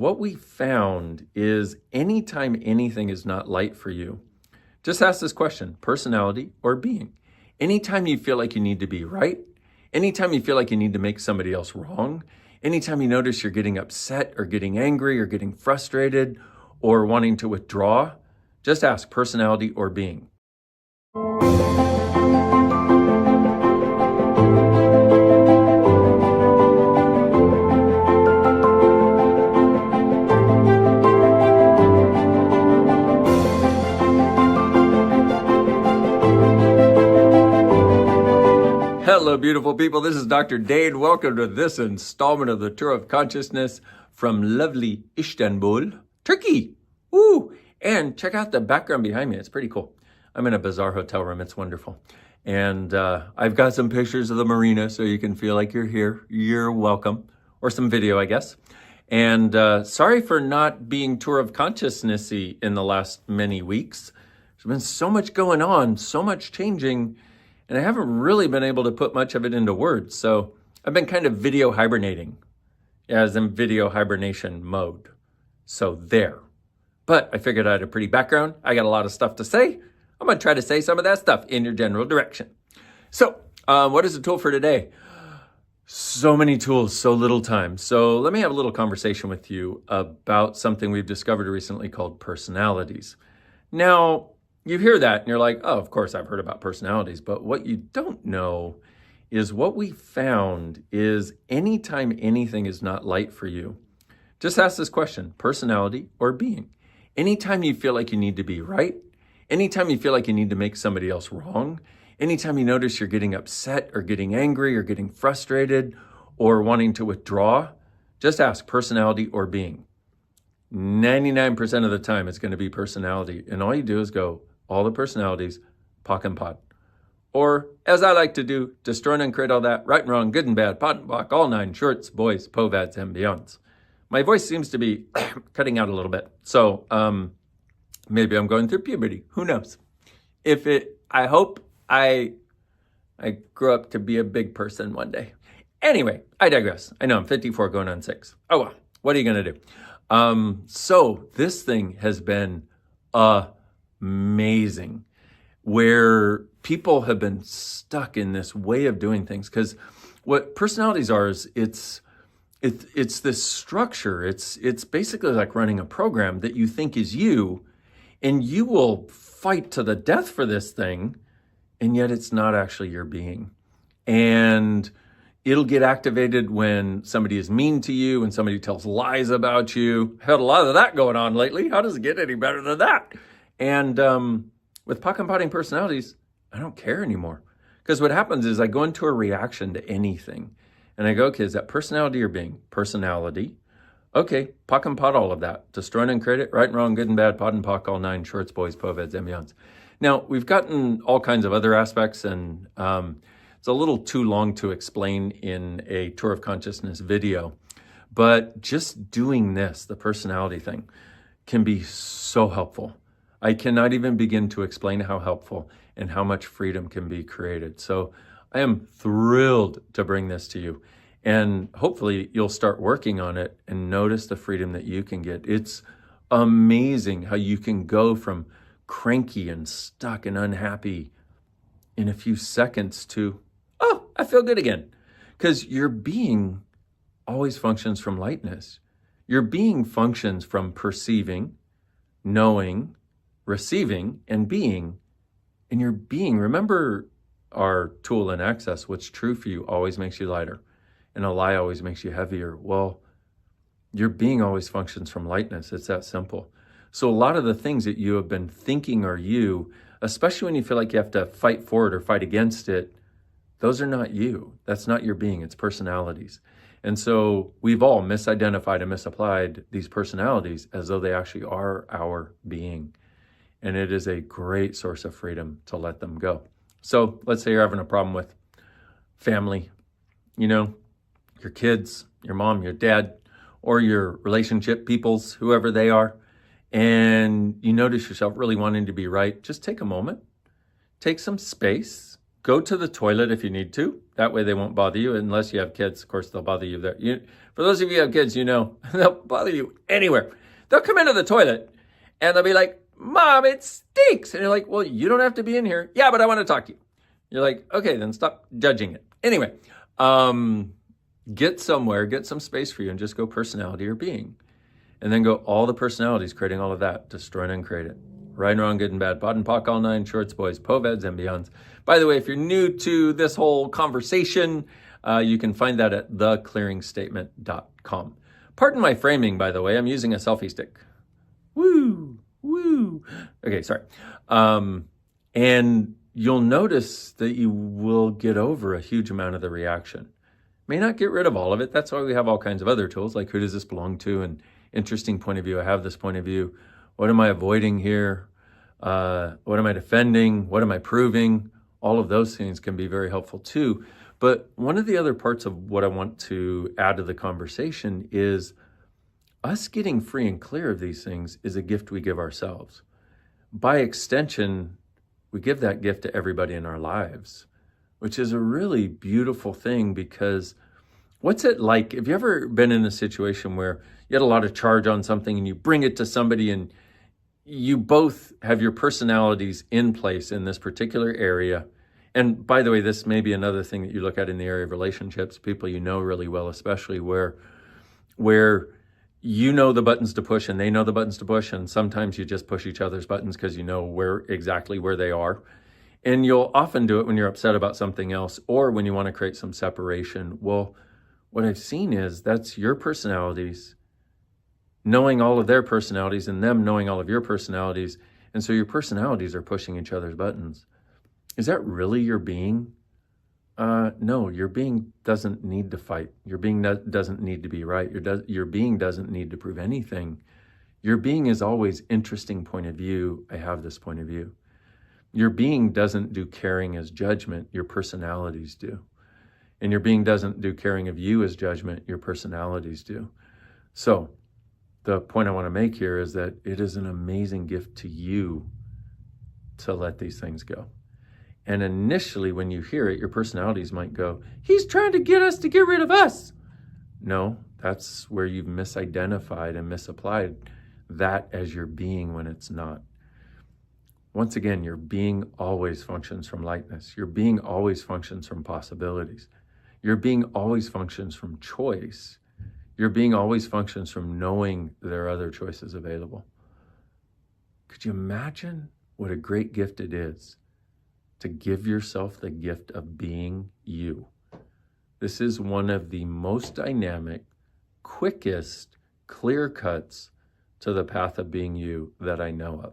What we found is anytime anything is not light for you, just ask this question, personality or being. Anytime you feel like you need to be right, anytime you feel like you need to make somebody else wrong, anytime you notice you're getting upset or getting angry or getting frustrated or wanting to withdraw, just ask personality or being. Hello, beautiful people. This is Dr.DéNn. Welcome to this installment of the Tour of Consciousness from lovely Istanbul, Turkey. Ooh, and check out the background behind me. It's pretty cool. I'm in a bizarre hotel room. It's wonderful. And I've got some pictures of the marina so you can feel like you're here. You're welcome. Or some video, I guess. And sorry for not being Tour of Consciousness-y in the last many weeks. There's been so much going on, so much changing, and I haven't really been able to put much of it into words. So I've been kind of video hibernating, as in video hibernation mode. So there. But I figured I had a pretty background. I got a lot of stuff to say. I'm going to try to say some of that stuff in your general direction. So what is the tool for today? So many tools, so little time. So let me have a little conversation with you about something we've discovered recently called personalities. Now, you hear that and you're like, oh, of course I've heard about personalities. But what you don't know is what we found is anytime anything is not light for you, just ask this question, personality or being. Anytime you feel like you need to be right, anytime you feel like you need to make somebody else wrong, anytime you notice you're getting upset or getting angry or getting frustrated or wanting to withdraw, just ask personality or being. 99% of the time it's going to be personality. And all you do is go, all the personalities, pock and pot. Or, as I like to do, destroy and create all that, right and wrong, good and bad, pot and pock, all nine, shorts, boys, povads, and beyonds. My voice seems to be cutting out a little bit. So maybe I'm going through puberty. Who knows? I hope I grew up to be a big person one day. Anyway, I digress. I know I'm 54 going on 6. Oh well, what are you going to do? So this thing has been amazing, where people have been stuck in this way of doing things. Because what personalities are is it's this structure. It's basically like running a program that you think is you, and you will fight to the death for this thing, and yet it's not actually your being. And it'll get activated when somebody is mean to you, when somebody tells lies about you. Had a lot of that going on lately. How does it get any better than that? And with pock and potting personalities, I don't care anymore. Because what happens is I go into a reaction to anything. And I go, okay, is that personality or being? Personality. Okay, pock and pot all of that. Destroy and create it, right and wrong, good and bad, pot and pock, all nine, shorts, boys, povads, and beyonds. Now, we've gotten all kinds of other aspects, and it's a little too long to explain in a Tour of Consciousness video. But just doing this, the personality thing, can be so helpful. I cannot even begin to explain how helpful and how much freedom can be created. So I am thrilled to bring this to you. And hopefully you'll start working on it and notice the freedom that you can get. It's amazing how you can go from cranky and stuck and unhappy in a few seconds to, oh, I feel good again. Because your being always functions from lightness. Your being functions from perceiving, knowing, receiving, and being. And your being, remember our tool in Access, what's true for you always makes you lighter, and a lie always makes you heavier. Well, your being always functions from lightness. It's that simple. So a lot of the things that you have been thinking are you, especially when you feel like you have to fight for it or fight against it, those are not you. That's not your being. It's personalities. And so we've all misidentified and misapplied these personalities as though they actually are our being. And it is a great source of freedom to let them go. So let's say you're having a problem with family, your kids, your mom, your dad, or your relationship peoples, whoever they are, and you notice yourself really wanting to be right. Just take a moment, take some space, go to the toilet if you need to. That way they won't bother you. Unless you have kids, of course, they'll bother you there. For those of you who have kids, they'll bother you anywhere. They'll come into the toilet and they'll be like, Mom, it stinks. And you're like, well, you don't have to be in here. Yeah, but I want to talk to you. You're like, okay, then stop judging it. Anyway, get somewhere, get some space for you, and just go personality or being. And then go all the personalities, creating all of that, destroy and uncreate it. Right and wrong, good and bad, pod and pock, all nine, shorts, boys, poveds, and beyonds. By the way, if you're new to this whole conversation, you can find that at theclearingstatement.com. Pardon my framing, by the way. I'm using a selfie stick. Woo, woo. Okay, sorry. And you'll notice that you will get over a huge amount of the reaction. May not get rid of all of it. That's why we have all kinds of other tools, like who does this belong to, and interesting point of view. I have this point of view. What am I avoiding here? What am I defending? What am I proving? All of those things can be very helpful too. But one of the other parts of what I want to add to the conversation is us getting free and clear of these things is a gift we give ourselves. By extension, we give that gift to everybody in our lives, which is a really beautiful thing, because what's it like? Have you ever been in a situation where you had a lot of charge on something and you bring it to somebody and you both have your personalities in place in this particular area? And by the way, this may be another thing that you look at in the area of relationships, people you know really well, especially where you know the buttons to push and they know the buttons to push, and sometimes you just push each other's buttons because you know exactly where they are. And you'll often do it when you're upset about something else or when you want to create some separation. Well, what I've seen is that's your personalities knowing all of their personalities and them knowing all of your personalities. And so your personalities are pushing each other's buttons. Is that really your being? No, your being doesn't need to fight. Your being doesn't need to be right. Your being doesn't need to prove anything. Your being is always interesting point of view. I have this point of view. Your being doesn't do caring as judgment. Your personalities do. And your being doesn't do caring of you as judgment. Your personalities do. So the point I want to make here is that it is an amazing gift to you to let these things go. And initially, when you hear it, your personalities might go, he's trying to get us to get rid of us. No, that's where you've misidentified and misapplied that as your being when it's not. Once again, your being always functions from lightness. Your being always functions from possibilities. Your being always functions from choice. Your being always functions from knowing there are other choices available. Could you imagine what a great gift it is to give yourself the gift of being you? This is one of the most dynamic, quickest, clear cuts to the path of being you that I know of.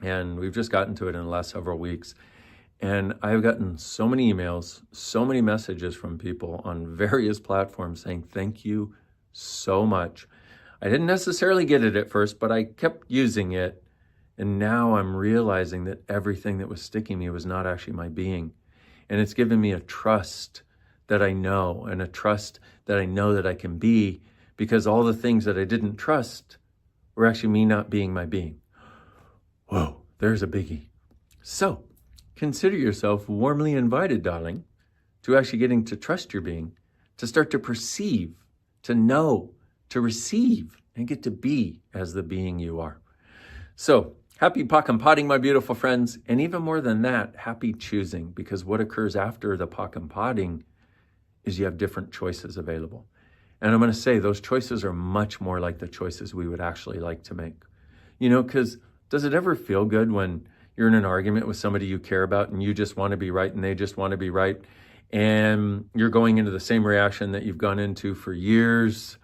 And we've just gotten to it in the last several weeks. And I've gotten so many emails, so many messages from people on various platforms saying, thank you so much. I didn't necessarily get it at first, but I kept using it. And now I'm realizing that everything that was sticking me was not actually my being. And it's given me a trust that I know, and a trust that I know that I can be, because all the things that I didn't trust were actually me not being my being. Whoa, there's a biggie. So consider yourself warmly invited, darling, to actually getting to trust your being, to start to perceive, to know, to receive, and get to be as the being you are. So happy pock and potting, my beautiful friends. And even more than that, happy choosing, because what occurs after the pock and potting is you have different choices available. And I'm going to say those choices are much more like the choices we would actually like to make. Because does it ever feel good when you're in an argument with somebody you care about and you just want to be right and they just want to be right, and you're going into the same reaction that you've gone into for years,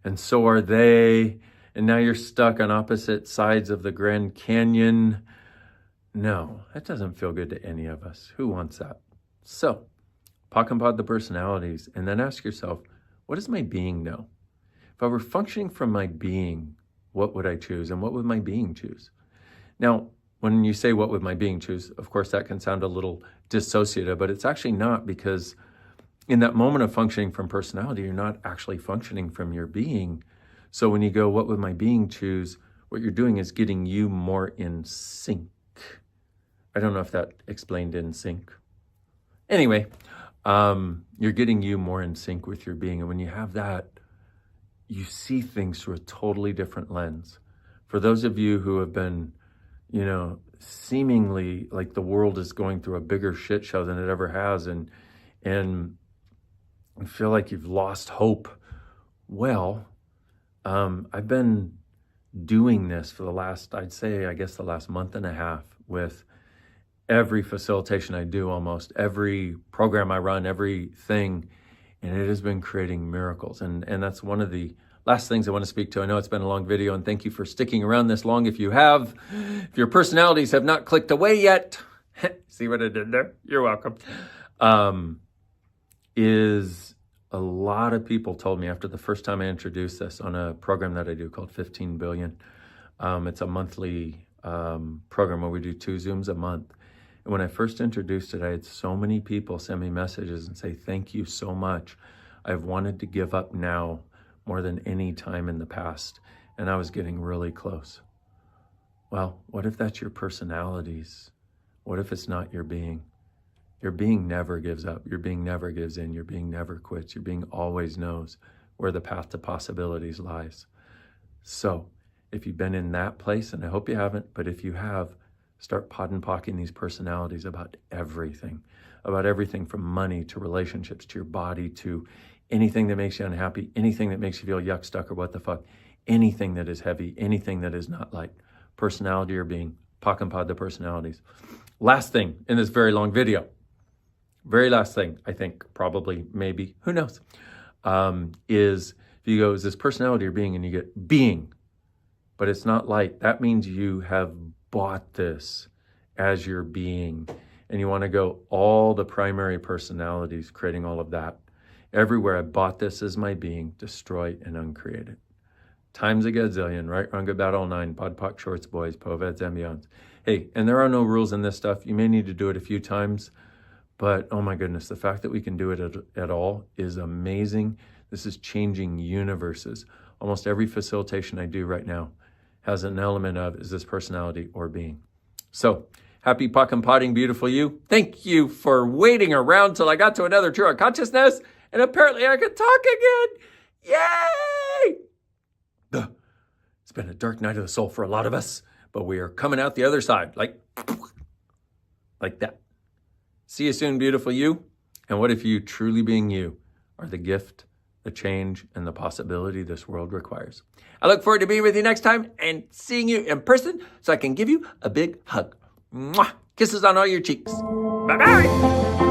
and so are they, and now you're stuck on opposite sides of the Grand Canyon? No, that doesn't feel good to any of us. Who wants that? So, pock and pod the personalities, and then ask yourself, what does my being know? If I were functioning from my being, what would I choose, and what would my being choose? Now, when you say what would my being choose, of course that can sound a little dissociative, but it's actually not, because in that moment of functioning from personality, you're not actually functioning from your being. So when you go, what would my being choose? What you're doing is getting you more in sync. I don't know if that explained in sync. Anyway, you're getting you more in sync with your being. And when you have that, you see things through a totally different lens. For those of you who have been, seemingly like the world is going through a bigger shit show than it ever has, and feel like you've lost hope. Well, I've been doing this for the last month and a half with every facilitation I do, almost every program I run, everything, and it has been creating miracles. And that's one of the last things I want to speak to. I know it's been a long video, and thank you for sticking around this long. If you have, if your personalities have not clicked away yet, see what I did there? You're welcome. Is a lot of people told me after the first time I introduced this on a program that I do called 15 Billion. It's a monthly program where we do 2 Zooms a month. And when I first introduced it, I had so many people send me messages and say, thank you so much. I've wanted to give up now more than any time in the past. And I was getting really close. Well, what if that's your personalities? What if it's not your being? Your being never gives up. Your being never gives in. Your being never quits. Your being always knows where the path to possibilities lies. So if you've been in that place, and I hope you haven't, but if you have, start pocking these personalities about everything from money to relationships to your body to anything that makes you unhappy, anything that makes you feel yuck, stuck, or what the fuck, anything that is heavy, anything that is not light, personality or being, pod the personalities. Last thing in this very long video, very last thing, I think, probably, maybe, who knows, is if you go, is this personality or being, and you get being, but it's not light, that means you have bought this as your being, and you want to go all the primary personalities, creating all of that. Everywhere I bought this as my being, destroy and uncreate it. Times a gazillion, right, wrong, good, bad, all 9, pod, poc, shorts, boys, poveds, and beyonds. Hey, and there are no rules in this stuff. You may need to do it a few times, but oh my goodness, the fact that we can do it at all is amazing. This is changing universes. Almost every facilitation I do right now has an element of, is this personality or being? So, happy potting, beautiful you. Thank you for waiting around till I got to another True Consciousness, and apparently I can talk again. Yay! It's been a dark night of the soul for a lot of us, but we are coming out the other side, like that. See you soon, beautiful you. And what if you, truly being you, are the gift, the change, and the possibility this world requires? I look forward to being with you next time and seeing you in person so I can give you a big hug. Mwah! Kisses on all your cheeks. Bye-bye.